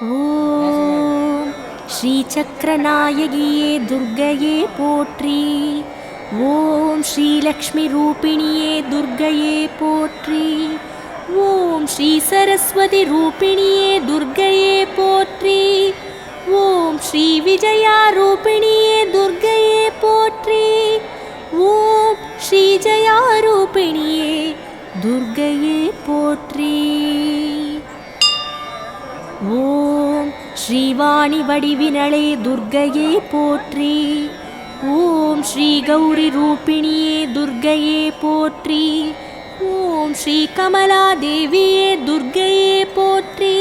ஓம் ஸ்ரீ சக்கரநாயகியே துர்க்கையே போற்றி. ஓம் ஸ்ரீ லக்ஷ்மி ரூபிணியே துர்க்கையே போற்றி. ஓம் ஸ்ரீ சரஸ்வதி ரூபிணியே துர்க்கையே போற்றி. ஓம் ஸ்ரீ விஜயா ரூபிணியே துர்க்கையே போற்றி. ஓம் ஸ்ரீ ஜயா ரூபிணியே துர்க்கையே போற்றி. ஓம் ஸ்ரீவாணி வடிவினளே துர்க்கையே போற்றி. ஓம் ஸ்ரீ கௌரி ரூபிணியே துர்க்கையே போற்றி. ஓம் ஸ்ரீ கமலா தேவியே துர்க்கையே போற்றி.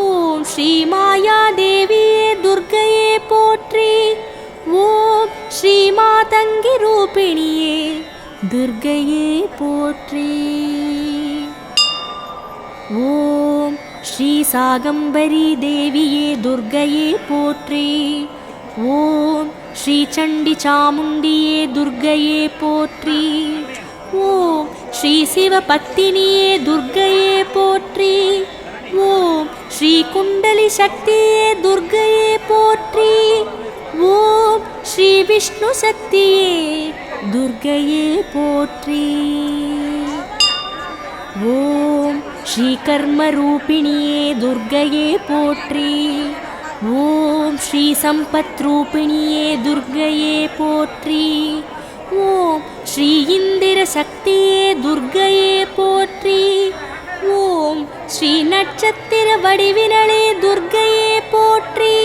ஓம் ஸ்ரீ மாயா தேவியே துர்க்கையே போற்றி. ஓம் ஸ்ரீ மாதங்கி ரூபிணியே துர்க்கையே போற்றி. ஓம் ஸ்ரீ சாகம்பரி தேவியே துர்க்கையே போற்றி. ஓம் ஸ்ரீ சண்டி சாமுண்டியே துர்க்கையே போற்றி. ஓம் ஸ்ரீ சிவபத்தினியே துர்க்கையே போற்றி. ஓம் ஸ்ரீ குண்டலி சக்தியே துர்க்கையே போற்றி. ஓம் ஸ்ரீ விஷ்ணு சக்தியே துர்க்கையே போற்றி. ஓம் ஸ்ரீ கர்ம ரூபிணியே துர்க்கையே போற்றி. ஓம் ஸ்ரீ சம்பத் ரூபிணியே துர்க்கையே போற்றி. ஓம் ஸ்ரீ இந்திர சக்தியே துர்க்கையே போற்றி. ஓம் ஸ்ரீ நட்சத்திர வடிவினளே துர்க்கையே போற்றி.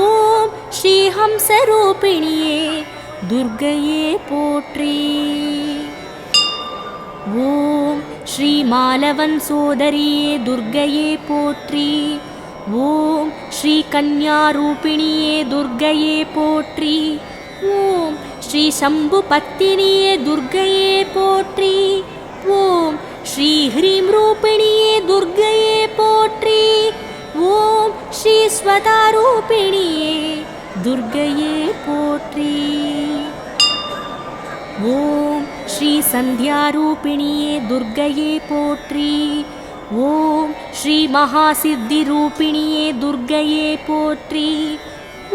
ஓம் ஸ்ரீ ஹம்ச ரூபிணியே துர்க்கையே போற்றி. ஓம் ஸ்ரீ மாலவன் சோதரியே துர்க்கையே போற்றி. ஓம் ஸ்ரீ கன்யா ரூபிணியே துர்க்கையே போற்றி. ஓம் ஸ்ரீ சம்பு பத்தினியே துர்க்கையே போற்றி. ஓம் ஸ்ரீ ஹ்ரீம் ரூபிணியே துர்க்கையே போற்றி. ஓம் ஸ்ரீ ஸ்வதா ரூபிணியே துர்க்கையே போற்றி. ஓம் ஸ்ரீ சந்தியா ரூபிணியே துர்க்கையே போற்றி. ஓம் ஸ்ரீ மகாசித்தி ரூபிணியே துர்க்கையே போற்றி.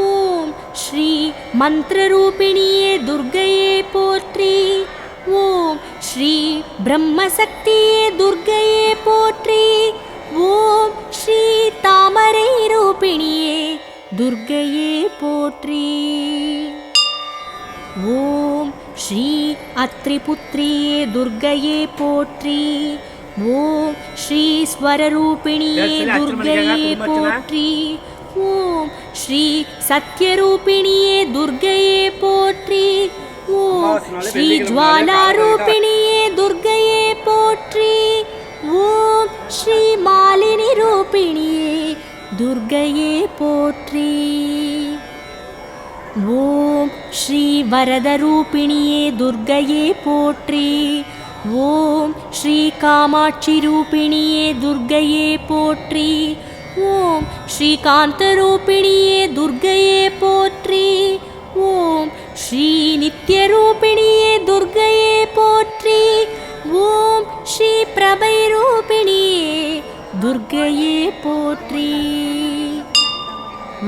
ஓம் ஸ்ரீ மந்திர ரூபிணியே துர்க்கையே போற்றி. ஓம் ஸ்ரீ பிரம்மசக்தியே துர்க்கையே போற்றி. ஓம் ஸ்ரீ தாமரை ரூபிணியே துர்க்கையே போற்றி. ஓம் ஸ்ரீ அத்ரிபுத்ரியே துர்க்கையே போற்றி. ஓம் ஸ்ரீ ஸ்வரரூபிணியே துர்க்கையே போற்றி. ஓம் ஸ்ரீ சத்யரூபிணியே துர்க்கையே போற்றி. ஓம் ஸ்ரீ ஜ்வாலாரூபிணியே துர்க்கையே போற்றி. ஓம் ஸ்ரீ மாலினி ரூபிணியே துர்க்கையே போற்றி. ஓம் ஸ்ரீ வரத ரூபிணியே துர்க்கையே போற்றி. ஓம் ஸ்ரீ காமாட்சி ரூபிணியே துர்க்கையே போற்றி. ஓம் ஸ்ரீ காந்த ரூபிணியே துர்க்கையே போற்றி. ஓம் ஸ்ரீ நித்ய ரூபிணியே துர்க்கையே போற்றி. ஓம் ஸ்ரீ பிரபை ரூபிணியே துர்க்கையே போற்றி.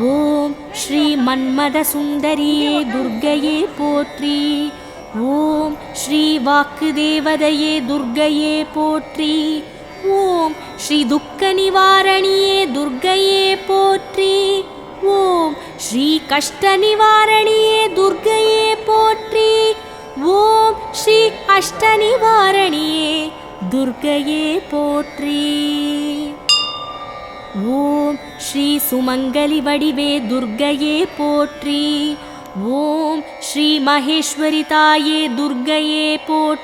ஓம் ஸ்ரீ மன்மத சுந்தரியே துர்க்கையே போற்றி. ஓம் ஸ்ரீ வாக்கு தேவதையே துர்க்கையே போற்றி. ஓம் ஸ்ரீ துக்க நிவாரணியே துர்க்கையே போற்றி. ஓம் ஸ்ரீ கஷ்ட நிவாரணியே துர்க்கையே போற்றி. ஓம் ஸ்ரீ அஷ்ட நிவாரணியே துர்க்கையே போற்றி. ஓம் ஸ்ரீ சுமங்கலி வடிவே துர்க்கையே போற்றி. ஓம் ஸ்ரீ மகேஸ்வரி தாயே துர்க்கையே போற்றி.